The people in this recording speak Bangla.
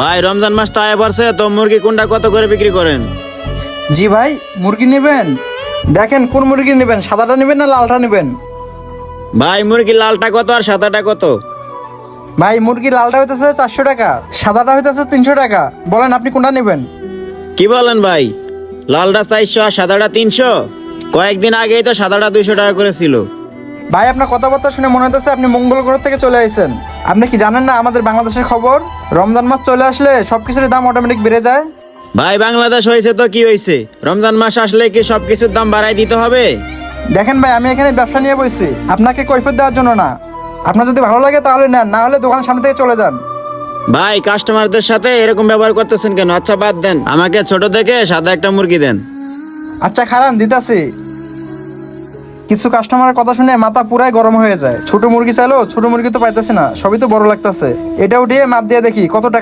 ভাই রমজান মাস তো আয় পড়ছে, তো মুরগি কোনটা কত করে বিক্রি করেন? জি ভাই, মুরগি নেবেন? দেখেন কোন মুরগি নেবেন, সাদাটা নেবেন না লালটা নেবেন? ভাই মুরগি লালটা কত আর সাদাটা কত? ভাই মুরগি লালটা হইতেছে 400 টাকা, সাদাটা হইতেছে 300 টাকা। বলেন আপনি কোনটা নেবেন? কি বলেন ভাই, লালটা 400 আর সাদাটা 300? কয়েকদিন আগেই তো সাদাটা 200 টাকা করে ছিল। ভাই আপনার কথাবার্তা শুনে মনে হচ্ছে আপনি মঙ্গল গ্রহ থেকে চলে আসছেন। আপনি কি জানেন না আমাদের বাংলাদেশের খবর? রমজান মাস চলে আসলে সবকিছুর দাম অটোমেটিক বেড়ে যায়। ভাই বাংলাদেশ হয়েছে তো কি হয়েছে, রমজান মাস আসলে কি সবকিছুর দাম বাড়াই দিতে হবে? দেখেন ভাই, আমি এখানে ব্যবসা নিয়ে বসছি, আপনাকে কৈফিয়ত দেওয়ার জন্য না। আপনার যদি ভালো লাগে তাহলে নেন, না হলে দোকানের সামনে থেকে চলে যান। ভাই কাস্টমারদের সাথে এরকম ব্যবহার করতেছেন কেন? আচ্ছা বাদ দেন, আমাকে ছোট থেকে সাদা একটা মুরগি দেন। আচ্ছা খারান, দিতাছি। কিছু কাস্টমারের কথা শুনে মাথা পুরাই গরম হয়ে যায়। ছোট মুরগি চাইলো, ছোট মুরগি তো পাইতেছে না, সবই তো বড় লাগতেছে। এটা উঠিয়ে মাপ দিয়ে দেখি কত টাকা।